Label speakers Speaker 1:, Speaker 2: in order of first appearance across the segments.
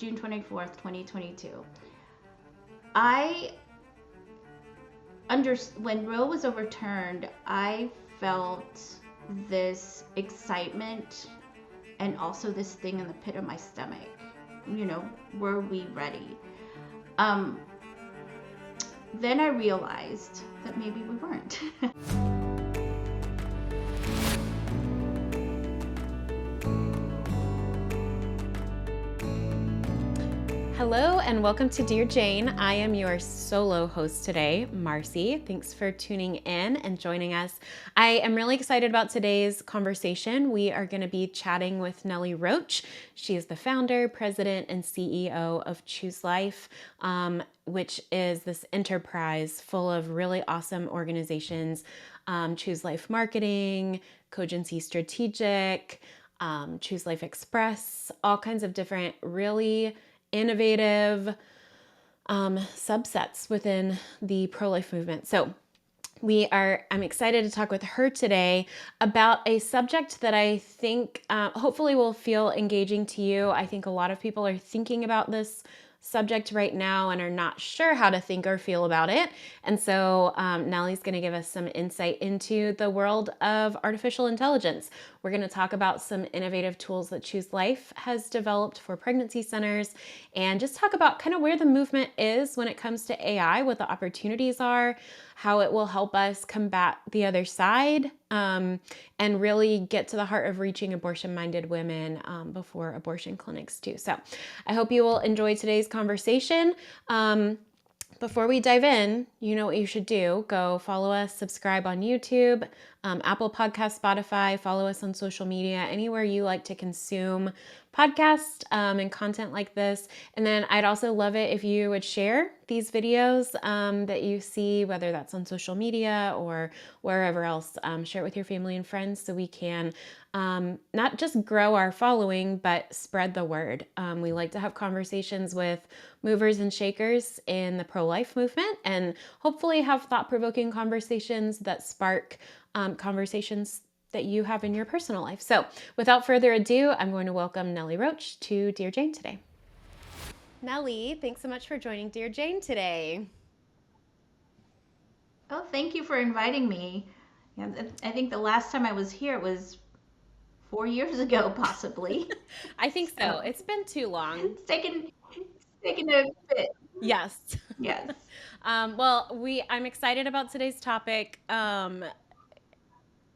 Speaker 1: June 24th, 2022. I when Roe was overturned, I felt this excitement and also this thing in the pit of my stomach. Were we ready? Um, then I realized that maybe we weren't.
Speaker 2: Hello and welcome to Dear Jane. I am your solo host today, Marcy. Thanks for tuning in and joining us. I am really excited about today's conversation. We are going to be chatting with Nelly Roach. She is the founder, president, and CEO of Choose Life, which is this enterprise full of really awesome organizations. Choose Life Marketing, Cogency Strategic, Choose Life Express, all kinds of different really innovative subsets within the pro-life movement. So I'm excited to talk with her today about a subject that I think hopefully will feel engaging to you. I think a lot of people are thinking about this subject right now and are not sure how to think or feel about it. And so Nelly's going to give us some insight into the world of artificial intelligence. We're going to talk about some innovative tools that Choose Life has developed for pregnancy centers and just talk about kind of where the movement is when it comes to AI, what the opportunities are, how it will help us combat the other side, and really get to the heart of reaching abortion-minded women before abortion clinics too. So I hope you will enjoy today's conversation. Before we dive in, you know what you should do. Go follow us, subscribe on YouTube, Apple Podcasts, Spotify, follow us on social media, anywhere you like to consume podcasts and content like this. And then I'd also love it if you would share these videos that you see, whether that's on social media or wherever else. Share it with your family and friends so we can not just grow our following, but spread the word. We like to have conversations with movers and shakers in the pro-life movement and hopefully have thought-provoking conversations that spark conversations that you have in your personal life. So without further ado, I'm going to welcome Nelly Roach to Dear Jane today. Nelly, thanks so much for joining Dear Jane today.
Speaker 1: Oh, thank you for inviting me. Yeah, I think the last time I was here was 4 years ago, possibly.
Speaker 2: I think so. It's been too long.
Speaker 1: It's taken a bit.
Speaker 2: Yes.
Speaker 1: Yes.
Speaker 2: I'm excited about today's topic.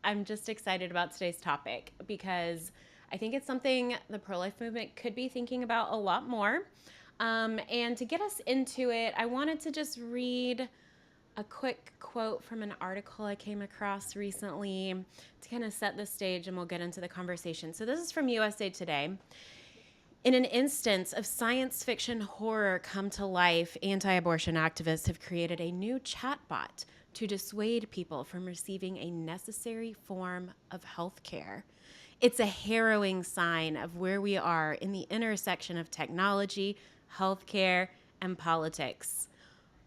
Speaker 2: I'm just excited about today's topic because I think it's something the pro-life movement could be thinking about a lot more. And to get us into it, I wanted to just read a quick quote from an article I came across recently to kind of set the stage, and we'll get into the conversation. So this is from USA Today. In an instance of science fiction horror come to life, anti-abortion activists have created a new chatbot to dissuade people from receiving a necessary form of health care. It's a harrowing sign of where we are in the intersection of technology, healthcare, and politics.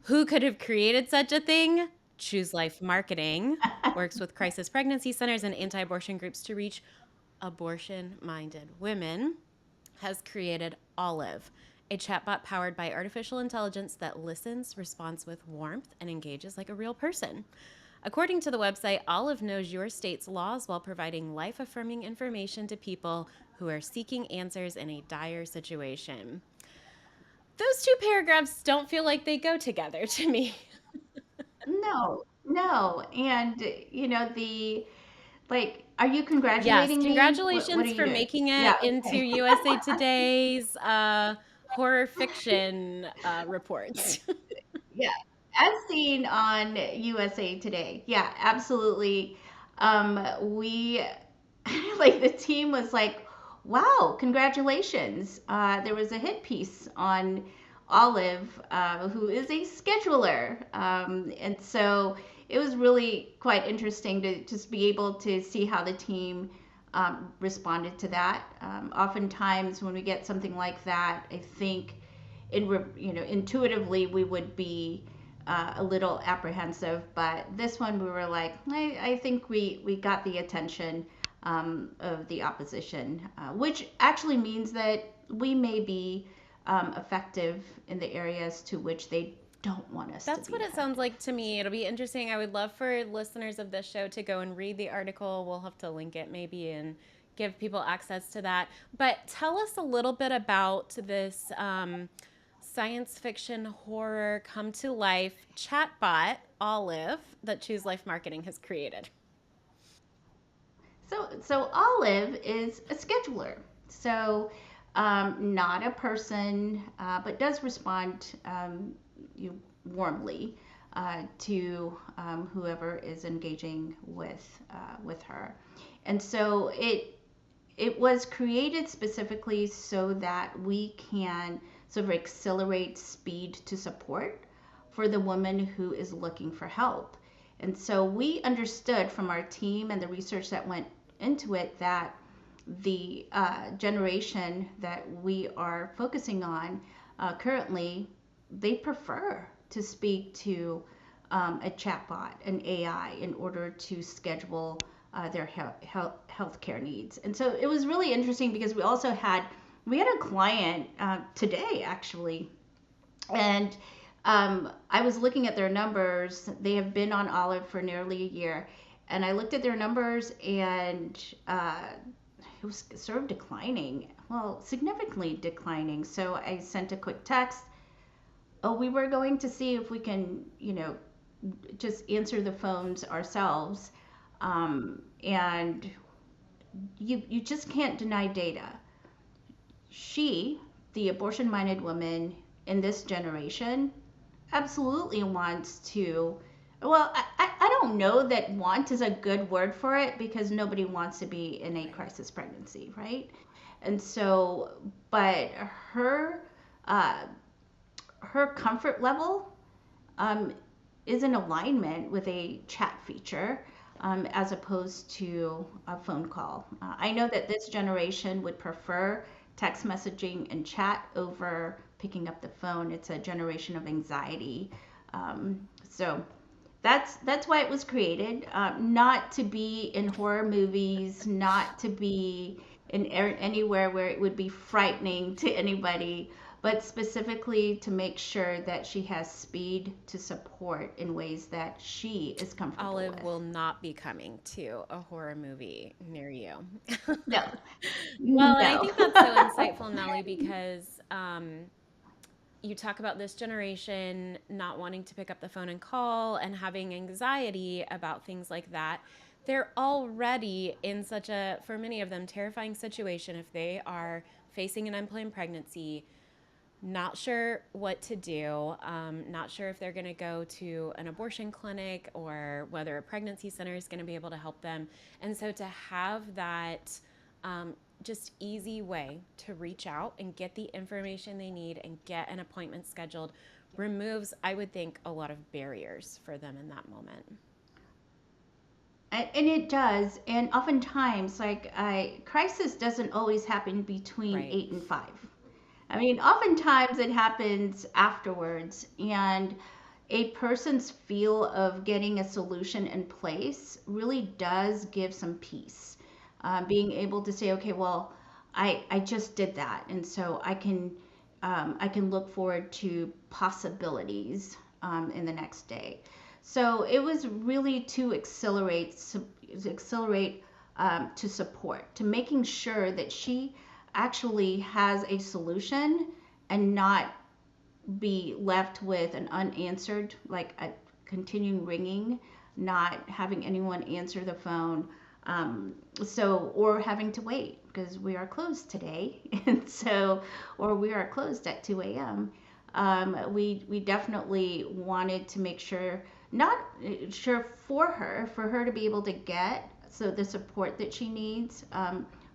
Speaker 2: Who could have created such a thing? Choose Life Marketing works with crisis pregnancy centers and anti-abortion groups to reach abortion-minded women. Has created Olive, a chatbot powered by artificial intelligence that listens, responds with warmth, and engages like a real person. According to the website, Olive knows your state's laws while providing life-affirming information to people who are seeking answers in a dire situation. Those two paragraphs don't feel like they go together to me.
Speaker 1: No, no. And are you
Speaker 2: Yes,
Speaker 1: congratulating me? What are
Speaker 2: congratulations
Speaker 1: you
Speaker 2: for
Speaker 1: doing?
Speaker 2: making it
Speaker 1: Yeah,
Speaker 2: into
Speaker 1: okay.
Speaker 2: USA Today's horror fiction reports.
Speaker 1: Yeah, as seen on USA Today. Yeah, absolutely. We like the team was like, "Wow, congratulations!" There was a hit piece on Olive, who is a scheduler, and so it was really quite interesting to just be able to see how the team responded to that. Oftentimes, when we get something like that, I think intuitively we would be a little apprehensive, but this one we were like, I think we got the attention of the opposition, which actually means that we may be effective in the areas to which they don't want us to
Speaker 2: That's
Speaker 1: be
Speaker 2: what it sounds
Speaker 1: effective.
Speaker 2: like to me. It'll be interesting. I would love for listeners of this show to go and read the article. We'll have to link it maybe and give people access to that. But tell us a little bit about this science fiction horror come to life chatbot, Olive, that Choose Life Marketing has created.
Speaker 1: So Olive is a scheduler. So not a person, but does respond you warmly to whoever is engaging with her. And so it was created specifically so that we can sort of accelerate speed to support for the woman who is looking for help. And so we understood from our team and the research that went into it that the generation that we are focusing on currently, they prefer to speak to a chatbot, an AI, in order to schedule their healthcare needs. And so it was really interesting because we had a client today actually, and I was looking at their numbers. They have been on Olive for nearly a year, and I looked at their numbers, and it was sort of declining. Well, significantly declining. So I sent a quick text. Oh, we were going to see if we can, just answer the phones ourselves. And you just can't deny data. She, the abortion minded woman in this generation, absolutely wants to. Well, I don't know that want is a good word for it because nobody wants to be in a
Speaker 2: Right.
Speaker 1: crisis pregnancy, right? And so, but her, uh, her comfort level um, is in alignment with a chat feature as opposed to a phone call. I know that this generation would prefer text messaging and chat over picking up the phone. It's a generation of anxiety. So that's why it was created, not to be in horror movies, not to be in anywhere where it would be frightening to anybody, but specifically to make sure that she has speed to support in ways that she is comfortable
Speaker 2: Olive
Speaker 1: with.
Speaker 2: will not be coming to a horror movie near you.
Speaker 1: No,
Speaker 2: Well, and I
Speaker 1: no.
Speaker 2: think that's so insightful, Nelly, because you talk about this generation not wanting to pick up the phone and call and having anxiety about things like that. They're already in such a, for many of them, terrifying situation if they are facing an unplanned pregnancy, not sure what to do, not sure if they're going to go to an abortion clinic or whether a pregnancy center is going to be able to help them. And so to have that just easy way to reach out and get the information they need and get an appointment scheduled removes, I would think, a lot of barriers for them in that moment.
Speaker 1: And it does. And oftentimes, crisis doesn't always happen between
Speaker 2: Right.
Speaker 1: 8 and 5. I mean, oftentimes it happens afterwards, and a person's feel of getting a solution in place really does give some peace. Being able to say, okay, well, I just did that, and so I can look forward to possibilities in the next day. So it was really to accelerate to support, to making sure that she actually has a solution and not be left with an unanswered, like a continuing ringing, not having anyone answer the phone. Or having to wait because we are closed today, and so, or we are closed at 2 a.m. We definitely wanted to make sure, not sure for her to be able to get the support that she needs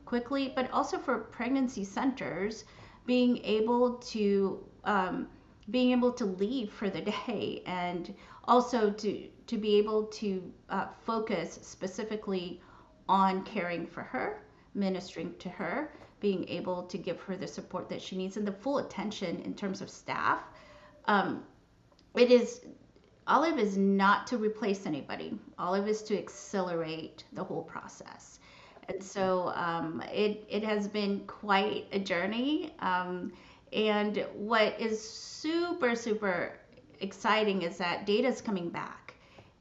Speaker 1: quickly, but also for pregnancy centers being able to leave for the day, and also to be able to focus specifically on caring for her, ministering to her, being able to give her the support that she needs and the full attention in terms of staff. Um, it is Olive is not to replace anybody. Olive is to accelerate the whole process. And so it has been quite a journey. And what is super, super exciting is that data is coming back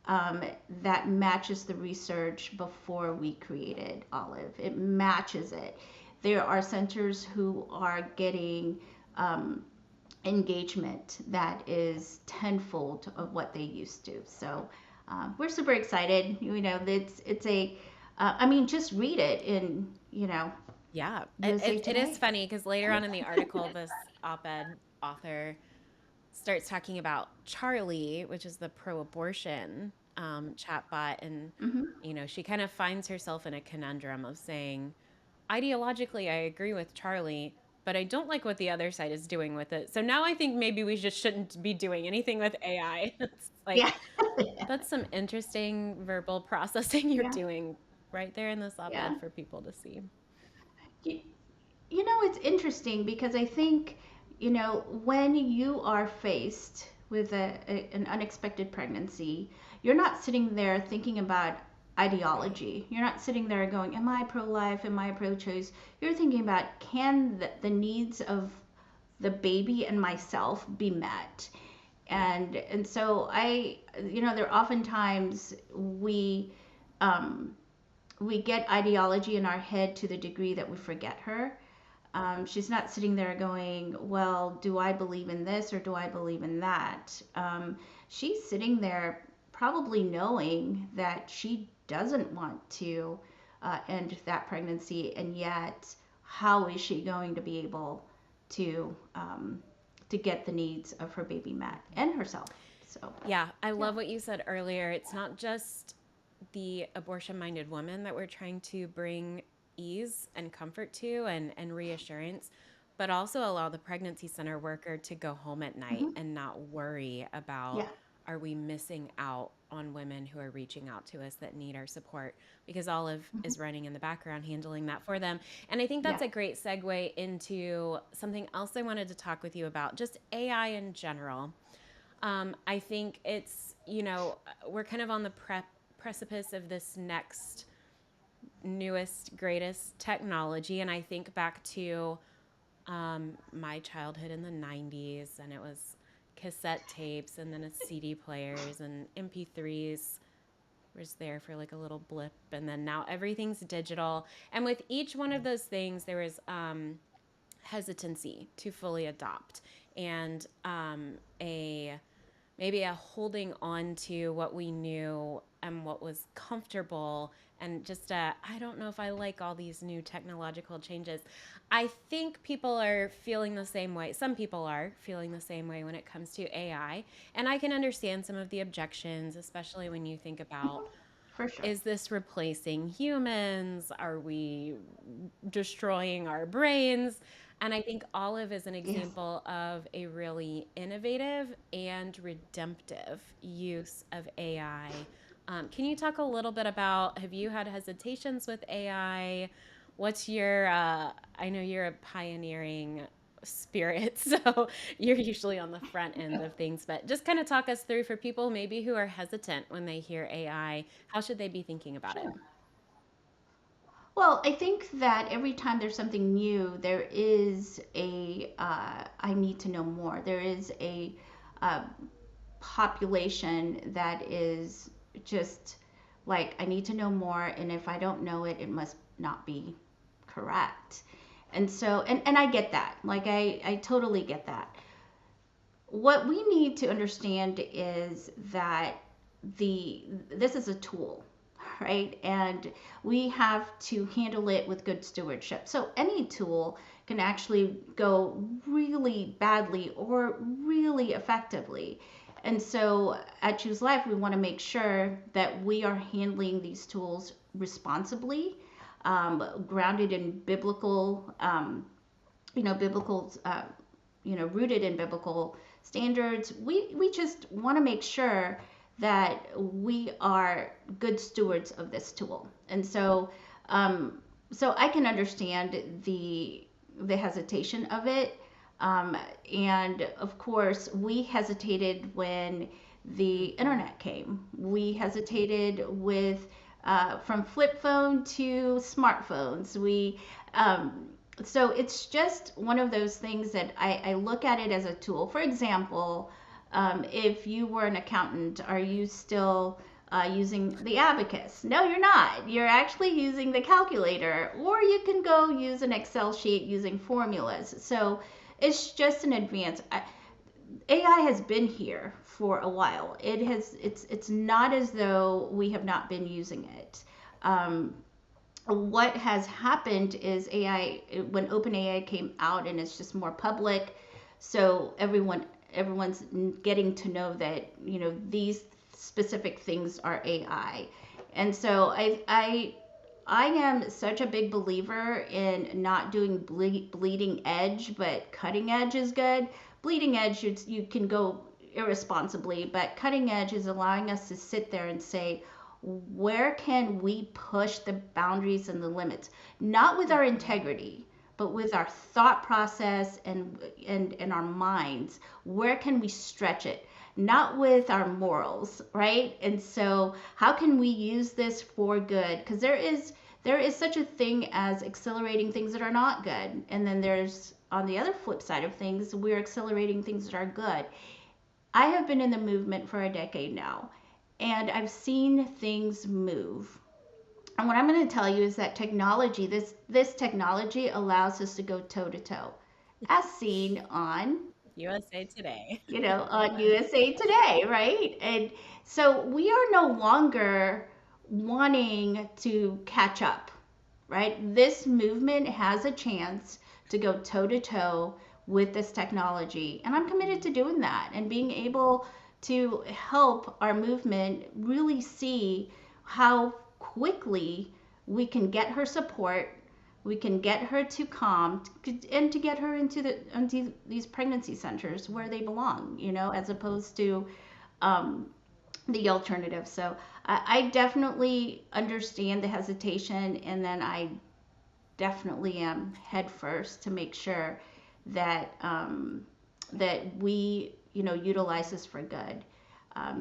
Speaker 1: um, that matches the research before we created Olive. It matches it. There are centers who are getting um, engagement that is tenfold of what they used to. So we're super excited. You know, it's a, I mean, just read it in,
Speaker 2: Yeah,
Speaker 1: USA
Speaker 2: it is
Speaker 1: Today.
Speaker 2: funny because later on in the article, this op-ed author starts talking about Charlie, which is the pro-abortion chatbot, and
Speaker 1: Hmm.
Speaker 2: she kind of finds herself in a conundrum of saying, ideologically, I agree with Charlie, but I don't like what the other side is doing with it. So now I think maybe we just shouldn't be doing anything with AI. It's like
Speaker 1: Yeah.
Speaker 2: that's some interesting verbal processing you're
Speaker 1: Yeah.
Speaker 2: doing right there in this
Speaker 1: Yeah.
Speaker 2: op-ed for people to see.
Speaker 1: You, it's interesting because I think, when you are faced with an unexpected pregnancy, you're not sitting there thinking about
Speaker 2: Right.
Speaker 1: ideology. You're not sitting there going, am I pro life? Am I pro choice? You're thinking about, can the needs of the baby and myself be met? And so there are oftentimes um, we get ideology in our head to the degree that we forget her. She's not sitting there going, well, do I believe in this or do I believe in that? She's sitting there probably knowing that she doesn't want to end that pregnancy, and yet, how is she going to be able to get the needs of her baby met and herself? So,
Speaker 2: Yeah, I
Speaker 1: yeah.
Speaker 2: love what you said earlier. It's not just the abortion minded woman that we're trying to bring ease and comfort to and reassurance, but also allow the pregnancy center worker to go home at night
Speaker 1: Hmm.
Speaker 2: and not worry about,
Speaker 1: Yeah.
Speaker 2: are we missing out on women who are reaching out to us that need our support, because Olive
Speaker 1: Hmm.
Speaker 2: is running in the background handling that for them. And I think
Speaker 1: Yeah.
Speaker 2: that's a great segue into something else I wanted to talk with you about, just AI in general. I think we're kind of on the precipice of this next, newest, greatest technology. And I think back to my childhood in the 90s, and it was cassette tapes and then it's CD players and MP3s was there for like a little blip. And then now everything's digital. And with each one of those things, there was hesitancy to fully adopt and a maybe a holding on to what we knew and what was comfortable, and just I don't know if I like all these new technological changes. I think people are feeling the same way. Some people are feeling the same way when it comes to AI, and I can understand some of the objections, especially when you think about,
Speaker 1: Hmm. For sure.
Speaker 2: is this replacing humans? Are we destroying our brains? And I think Olive is an
Speaker 1: Yes.
Speaker 2: example of a really innovative and redemptive use of AI. Can you talk a little bit about, have you had hesitations with AI? What's your, I know you're a pioneering spirit, so you're usually on the front end of things, but just kind of talk us through, for people maybe who are hesitant when they hear AI, how should they be thinking about it?
Speaker 1: Sure. Well, I think that every time there's something new, there is I need to know more. There is a uh, population that is just like, I need to know more, and if I don't know it, it must not be correct. And so, and I get that. Like, I totally get that. What we need to understand is that this is a tool, right? And we have to handle it with good stewardship. So any tool can actually go really badly or really effectively. And so at Choose Life, we want to make sure that we are handling these tools responsibly, grounded in biblical, rooted in biblical standards. We just want to make sure that we are good stewards of this tool. And so I can understand the hesitation of it. And of course, we hesitated when the
Speaker 2: Mm-hmm.
Speaker 1: internet came. We hesitated with from flip phone to smartphones. Um, So it's just one of those things that I look at it as a tool. For example, if you were an accountant, are you still using the abacus? No, you're not. You're actually using the calculator, or you can go use an Excel sheet using formulas. So it's just an advance. AI has been here for a while. It's not as though we have not been using it. Um, what has happened is AI, when OpenAI came out and it's just more public, so everyone's getting to know that these specific things are AI. And so I am such a big believer in not doing bleeding edge, but cutting edge is good. Bleeding edge, you can go irresponsibly, but cutting edge is allowing us to sit there and say, where can we push the boundaries and the limits? Not with our integrity, but with our thought process and our minds. Where can we stretch it? Not with our morals, right? And so how can we use this for good? Because there is such a thing as accelerating things that are not good. And then there's, on the other flip side of things, we're accelerating things that are good. I have been in the movement for a decade now, and I've seen things move. And what I'm going to tell you is that technology, this technology allows us to go toe to toe, as seen on
Speaker 2: USA Today.
Speaker 1: on USA Today, right? And so we are no longer wanting to catch up, right? This movement has a chance to go toe to toe with this technology. And I'm committed to doing that and being able to help our movement really see how quickly we can get her support, we can get her to calm, and to get her into these pregnancy centers where they belong, as opposed to um, the alternative. So I definitely understand the hesitation, and then I definitely am head first to make sure that that we utilize this for good.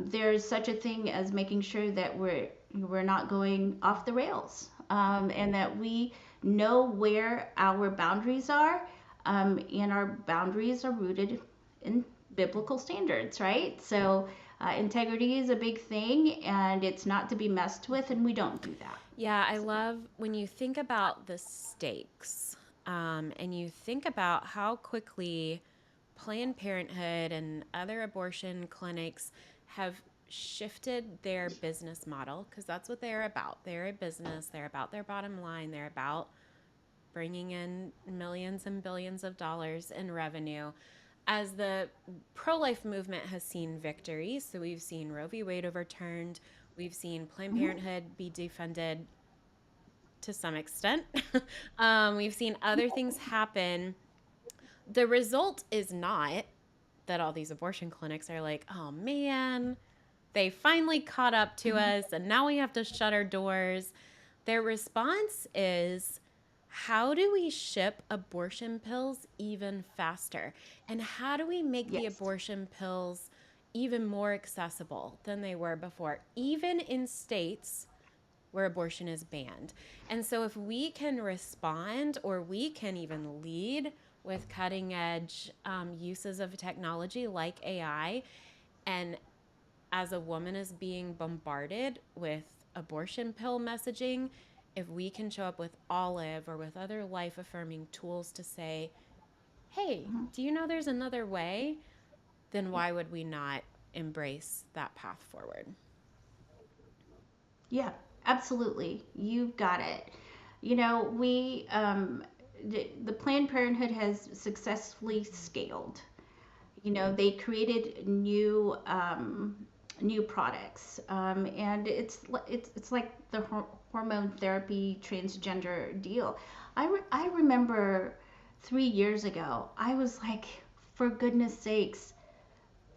Speaker 1: There's such a thing as making sure that we're not going off the rails, and that we know where our boundaries are, and our boundaries are rooted in biblical standards, right? So integrity is a big thing, and it's not to be messed with, and we don't do that.
Speaker 2: Yeah, I love when you think about the stakes, and you think about how quickly Planned Parenthood and other abortion clinics have shifted their business model, because that's what they're about. They're a business, they're about their bottom line, they're about bringing in millions and billions of dollars in revenue. As the pro life movement has seen victories, so we've seen Roe v. Wade overturned, we've seen Planned
Speaker 1: Mhm.
Speaker 2: Parenthood be defunded to some extent. We've seen other things happen. The result is not that all these abortion clinics are like, oh man, they finally caught up to
Speaker 1: Mhm.
Speaker 2: us and now we have to shut our doors. Their response is, how do we ship abortion pills even faster? And how do we make the
Speaker 1: Yes.
Speaker 2: abortion pills even more accessible than they were before, even in states where abortion is banned? And so, if we can respond or we can even lead with cutting edge uses of technology like AI, and as a woman is being bombarded with abortion pill messaging, if we can show up with Olive or with other life affirming tools to say, hey,
Speaker 1: Mhm.
Speaker 2: do you know there's another way? Then
Speaker 1: Yeah.
Speaker 2: why would we not embrace that path forward?
Speaker 1: Yeah, absolutely. You've got it. We the Planned Parenthood has successfully scaled. They created new products, and it's like the hormone therapy transgender deal. I remember 3 years ago, I was like, for goodness sakes,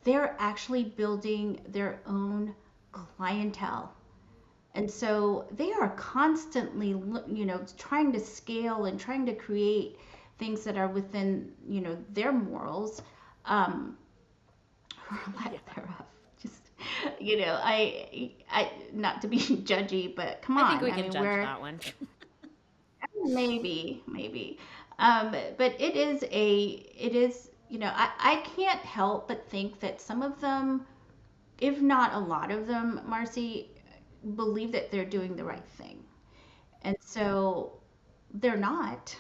Speaker 1: they're actually building their own clientele. And so they are constantly, trying to scale and trying to create things that are within, their morals, um, or
Speaker 2: Yeah.
Speaker 1: lack thereof. Just, not to be judgy, but come
Speaker 2: I think
Speaker 1: on.
Speaker 2: we
Speaker 1: I
Speaker 2: can
Speaker 1: mean,
Speaker 2: judge
Speaker 1: we're
Speaker 2: that one.
Speaker 1: maybe. But it is, I can't help but think that some of them, if not a lot of them, Marcy, believe that they're doing the right thing. And so they're not.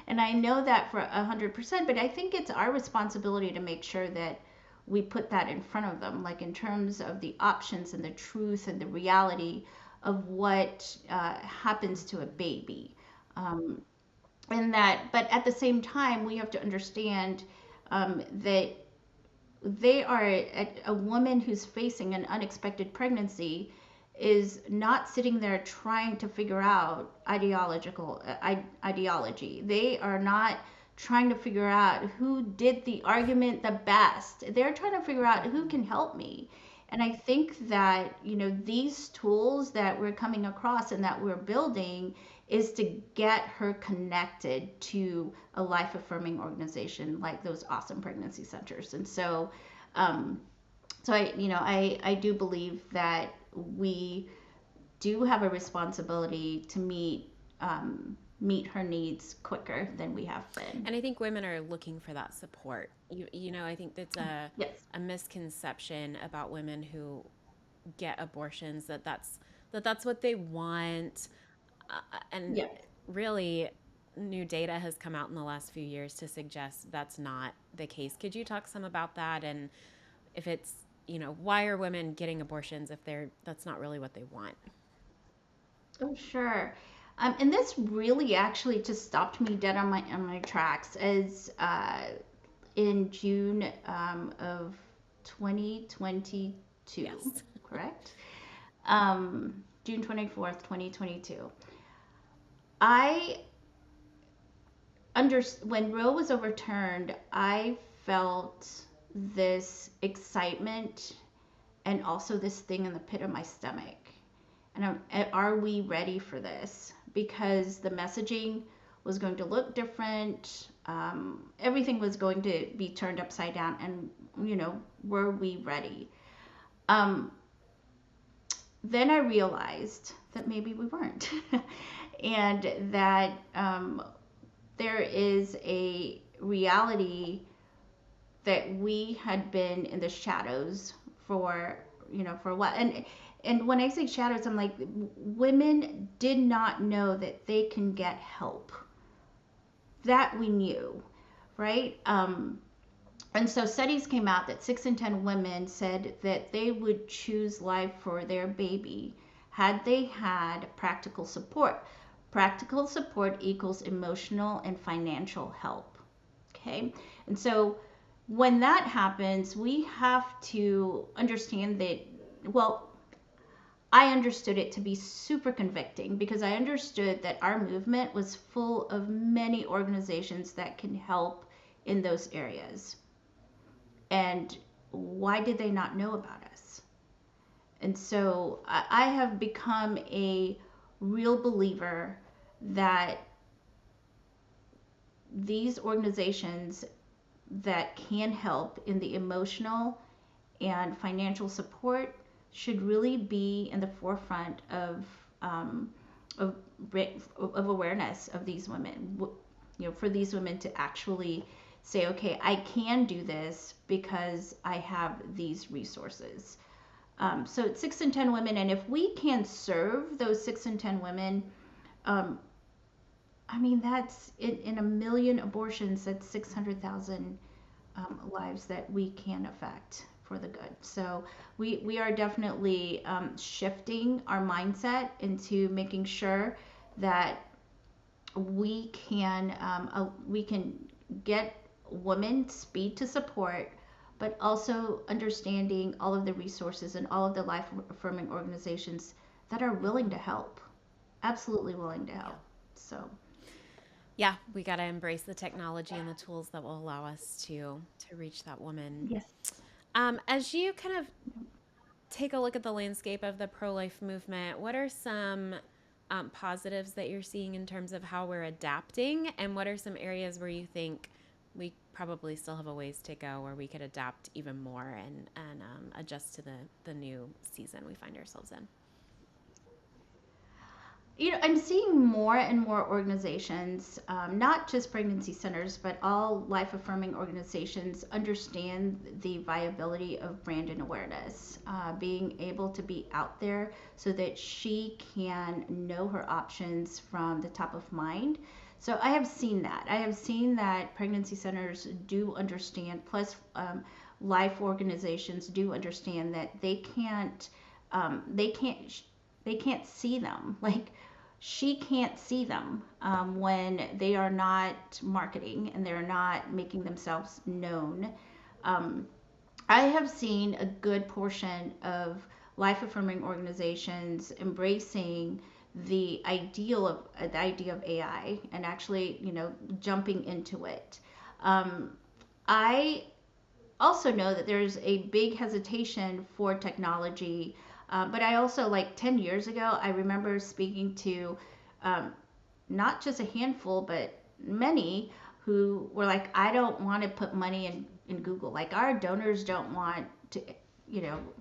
Speaker 1: And I know that for 100%, but I think it's our responsibility to make sure that we put that in front of them, like in terms of the options and the truth and the reality of what happens to a baby. Um, and that, but at the same time, we have to understand that they are a woman who's facing an unexpected pregnancy is not sitting there trying to figure out ideology. They are not trying to figure out who did the argument the best. They're trying to figure out who can help me. And I think that, these tools that we're coming across and that we're building is to get her connected to a life affirming organization like those awesome pregnancy centers. And so, um, I do believe that we do have a responsibility to meet her needs quicker than we have been.
Speaker 2: And I think women are looking for that support. I think that's
Speaker 1: Yes.
Speaker 2: a misconception about women who get abortions, that that's what they want. And
Speaker 1: Yeah.
Speaker 2: really, new data has come out in the last few years to suggest that's not the case. Could you talk some about that, and if it's, why are women getting abortions if that's not really what they want?
Speaker 1: Oh, sure. And this really actually just stopped me dead on my tracks as in June of 2022,
Speaker 2: Yes.
Speaker 1: correct? June 24th, 2022. I when Roe was overturned, I felt this excitement and also this thing in the pit of my stomach. And are we ready for this? Because the messaging was going to look different. Everything was going to be turned upside down. And, were we ready? Um, then I realized that maybe we weren't. And that there is a reality that we had been in the shadows for for a while. And when I say shadows, I'm like, women did not know that they can get help. That we knew, right? And so studies came out that 6 in 10 women said that they would choose life for their baby had they had practical support. Practical support equals emotional and financial help. Okay. And so when that happens, we have to understand that, well, I understood it to be super convicting because I understood that our movement was full of many organizations that can help in those areas. And why did they not know about us? And so I have become a real believer that these organizations that can help in the emotional and financial support should really be in the forefront um, of, of awareness of these women. For these women to actually say, okay, I can do this because I have these resources. So it's 6 in 10 women, and if we can serve those 6 in 10 women, um, I mean that's in a million abortions. That's 600,000 lives that we can affect for the good. So we are definitely shifting our mindset into making sure that we can get women speed to support, but also understanding all of the resources and all of the life affirming organizations that are willing to help, absolutely willing to
Speaker 2: Yeah.
Speaker 1: help. So
Speaker 2: Yeah, we got to embrace the technology and the tools that will allow us to reach that woman.
Speaker 1: yes.
Speaker 2: As you kind of take a look at the landscape of the pro-life movement, what are some positives that you're seeing in terms of how we're adapting, and what are some areas where you think we probably still have a ways to go, where we could adapt even more and adjust to the new season we find ourselves in?
Speaker 1: I'm seeing more and more organizations, not just pregnancy centers, but all life affirming organizations understand the viability of brand and awareness, being able to be out there so that she can know her options from the top of mind. So I have seen that. I have seen that pregnancy centers do understand, plus life organizations do understand that they can't, they can't see them. Like she can't see them when they are not marketing and they're not making themselves known. Um, I have seen a good portion of life affirming organizations embracing the idea of AI and actually, jumping into it. Um, I also know that there's a big hesitation for technology. But I also, like 10 years ago, I remember speaking to um, not just a handful, but many who were like, I don't want to put money in Google. Like, our donors don't want to,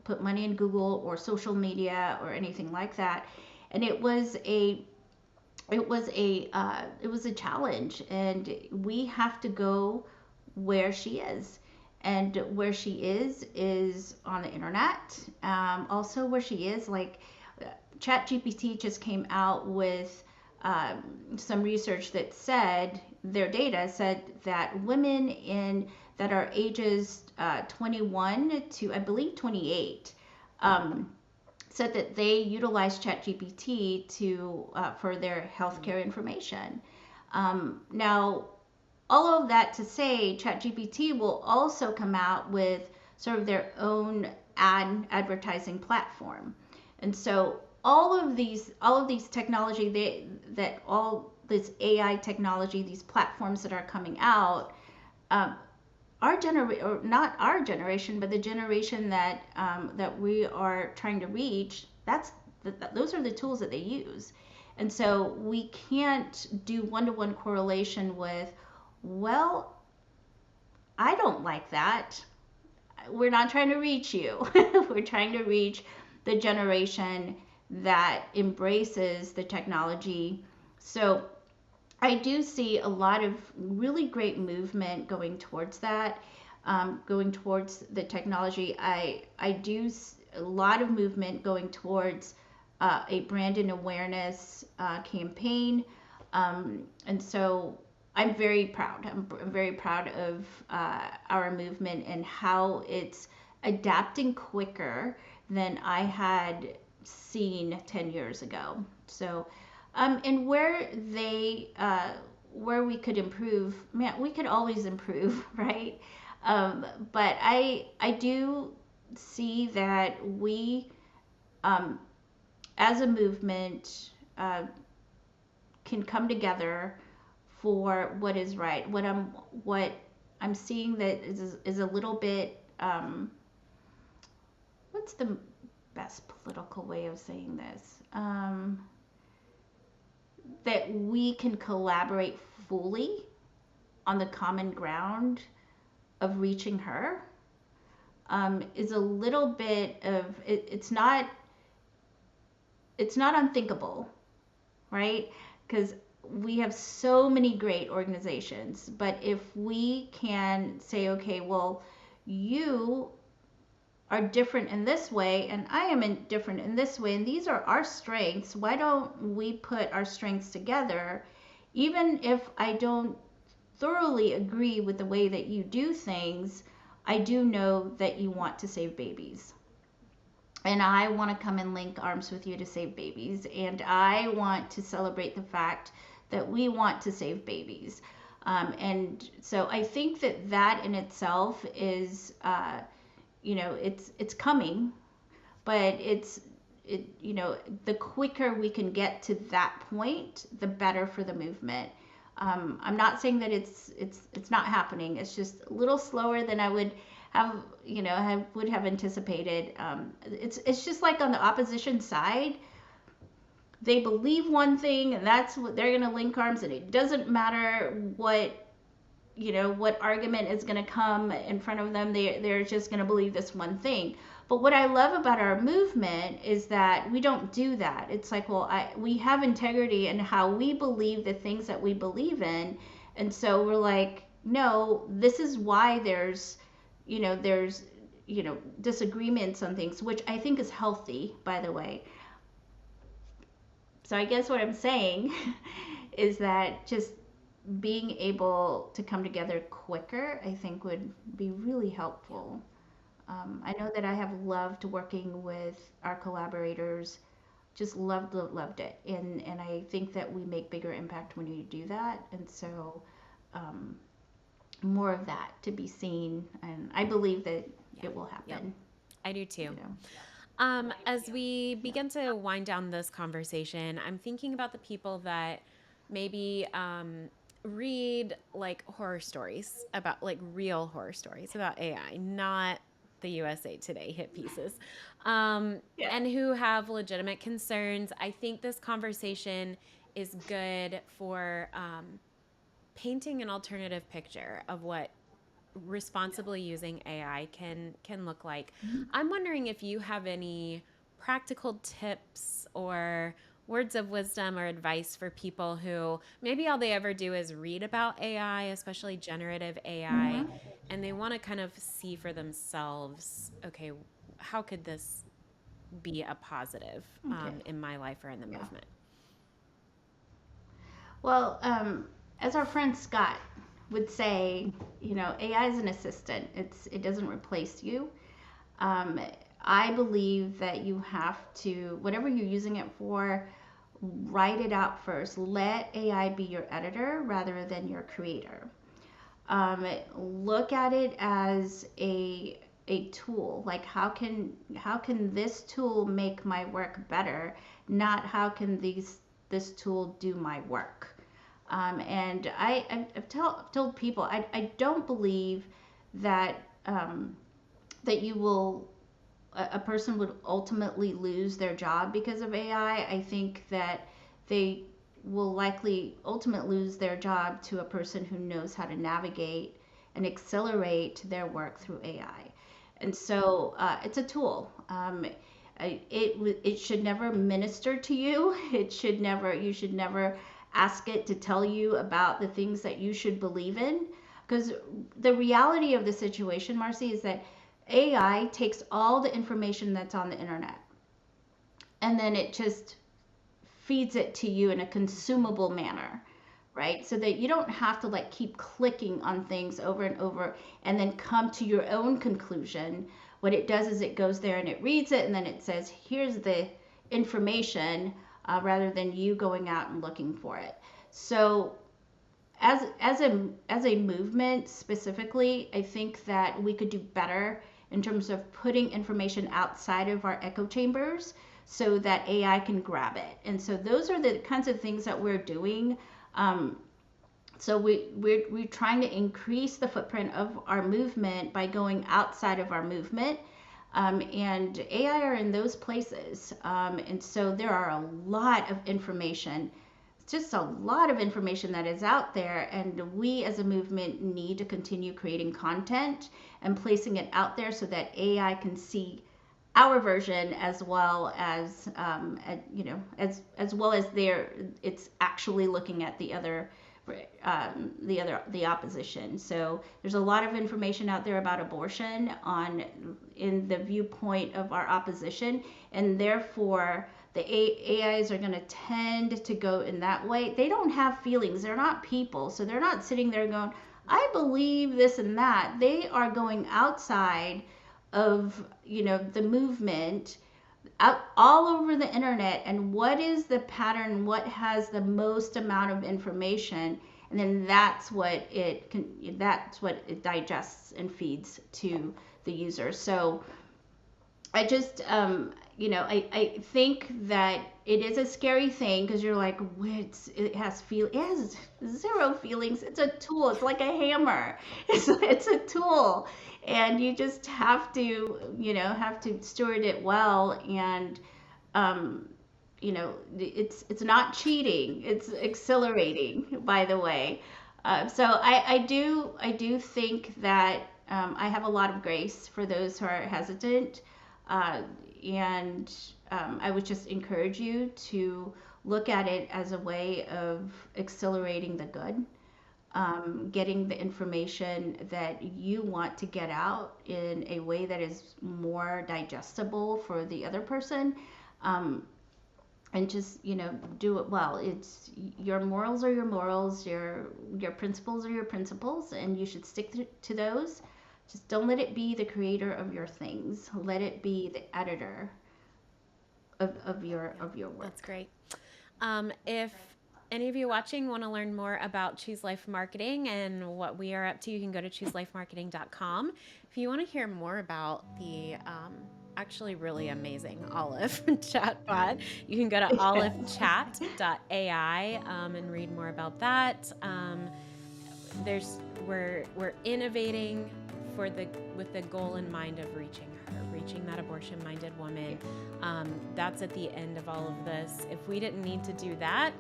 Speaker 1: put money in Google or social media or anything like that. And it was a challenge, and we have to go where she is, and where she is on the internet. Also, where she is, like, ChatGPT just came out with some research that said their data said that women in that are ages 21 to I believe 28 um, said that they utilize ChatGPT to for their healthcare information. Now, all of that to say, ChatGPT will also come out with sort of their own advertising platform, and so all of these technology that all this AI technology, these platforms that are coming out, um, or not our generation, but the generation that we are trying to reach, those are the tools that they use. And so we can't do one-to-one correlation with, well, I don't like that. We're not trying to reach you. We're trying to reach the generation that embraces the technology. So I do see a lot of really great movement going towards that, going towards the technology. I do a lot of movement going towards a brand and awareness campaign, and so I'm very proud. I'm very proud of our movement and how it's adapting quicker than I had seen 10 years ago. So and where we could improve, man, we could always improve, right? But I do see that we, um, as a movement, can come together for what is right. What I'm seeing that is a little bit, what's the best political way of saying this? That we can collaborate fully on the common ground of reaching her, is a little bit of it's not unthinkable, right? Because we have so many great organizations, but if we can say, okay, well, you are different in this way and I am different in this way, and these are our strengths, why don't we put our strengths together? Even if I don't thoroughly agree with the way that you do things, I do know that you want to save babies, and I want to come and link arms with you to save babies, and I want to celebrate the fact that we want to save babies. And so I think that that in itself is, it's coming, but the quicker we can get to that point, the better for the movement. I'm not saying that it's not happening. It's just a little slower than I would have, would have anticipated. It's just like on the opposition side, they believe one thing and that's what they're going to link arms, and it doesn't matter what what argument is going to come in front of them. They're just going to believe this one thing. But what I love about our movement is that we don't do that. It's like, well, we have integrity in how we believe the things that we believe in. And so we're like, no, this is why there's disagreements on things, which I think is healthy, by the way. So I guess what I'm saying is that just being able to come together quicker, I think would be really
Speaker 2: Yeah.
Speaker 1: helpful. I know that I have loved working with our collaborators, just loved it. And I think that we make bigger impact when you do that. And so um, more of that to be seen. And I believe that
Speaker 2: Yeah.
Speaker 1: it will
Speaker 2: Yep.
Speaker 1: happen,
Speaker 2: I do
Speaker 1: you
Speaker 2: too.
Speaker 1: know.
Speaker 2: As we begin to wind down this conversation, I'm thinking about the people that maybe read like horror stories about like real horror stories about AI, not the USA Today hit pieces,
Speaker 1: Yeah.
Speaker 2: and who have legitimate concerns. I think this conversation is good for painting an alternative picture of what responsibly using AI can look like. I'm wondering if you have any practical tips or words of wisdom or advice for people who maybe all they ever do is read about AI, especially generative AI,
Speaker 1: Hmm.
Speaker 2: and they want to kind of see for themselves, okay, how could this be a positive
Speaker 1: Okay.
Speaker 2: in my life or in the
Speaker 1: Yeah.
Speaker 2: movement?
Speaker 1: Well, as our friend Scott would say, AI is an assistant. It doesn't replace you. Um, I believe that you have to, whatever you're using it for, write it out first. Let AI be your editor rather than your creator. Look at it as a tool. Like how can this tool make my work better, not how can this tool do my work. And I've told people I don't believe that that you will a person would ultimately lose their job because of AI. I think that they will likely ultimately lose their job to a person who knows how to navigate and accelerate their work through AI. And so it's a tool. It should never minister to you. You should never ask it to tell you about the things that you should believe in. Because the reality of the situation, Marcy, is that AI takes all the information that's on the internet and then it just feeds it to you in a consumable manner, right? So that you don't have to like keep clicking on things over and over and then come to your own conclusion. What it does is it goes there and it reads it and then it says, here's the information, rather than you going out and looking for it. So as a movement specifically, I think that we could do better in terms of putting information outside of our echo chambers so that AI can grab it. And so those are the kinds of things that we're doing. Um, so we're trying to increase the footprint of our movement by going outside of our movement. And AI are in those places. And so there are a lot of information, just a lot of information that is out there, and we as a movement need to continue creating content and placing it out there so that AI can see our version as well as as well as it's actually looking at the opposition. So there's a lot of information out there about abortion on in the viewpoint of our opposition, and therefore the AIs are going to tend to go in that way. They don't have feelings. They're not people. So they're not sitting there going, I believe this and that. They are going outside of, the movement, out all over the internet, and what is the pattern, what has the most amount of information, and then that's what it digests and feeds to the user. So I just, I think that it is a scary thing because you're like, it has zero feelings. It's a tool. It's like a hammer. It's a tool, and you just have to steward it well. And it's not cheating. It's accelerating. By the way, So I do think that I have a lot of grace for those who are hesitant, uh, and I would just encourage you to look at it as a way of accelerating the good, getting the information that you want to get out in a way that is more digestible for the other person. Um, and just do it well. It's your morals are your morals, your principles are your principles, and you should stick to those. Just don't let it be the creator of your things. Let it be the editor of your
Speaker 2: Yeah,
Speaker 1: of your
Speaker 2: that's
Speaker 1: work.
Speaker 2: great. If any of you watching want to learn more about Choose Life Marketing and what we are up to, you can go to chooselifemarketing.com. If you want to hear more about the actually really amazing Olive chatbot, you can go to
Speaker 1: Yes.
Speaker 2: olivechat.ai and read more about that. There's we're innovating for the with the goal in mind of reaching that abortion minded woman. That's at the end of all of this. If we didn't need to do that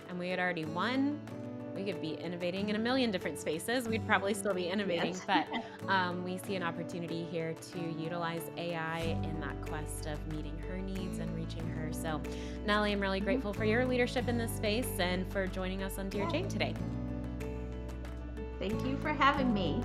Speaker 2: and we had already won, we could be innovating in a million different spaces. We'd probably still be innovating,
Speaker 1: Yes.
Speaker 2: but we see an opportunity here to utilize AI in that quest of meeting her needs and reaching her. So, Nelly, I'm really
Speaker 1: Mhm.
Speaker 2: grateful for your leadership in this space and for joining us on Dear
Speaker 1: Yeah.
Speaker 2: Jane today.
Speaker 1: Thank you for having me.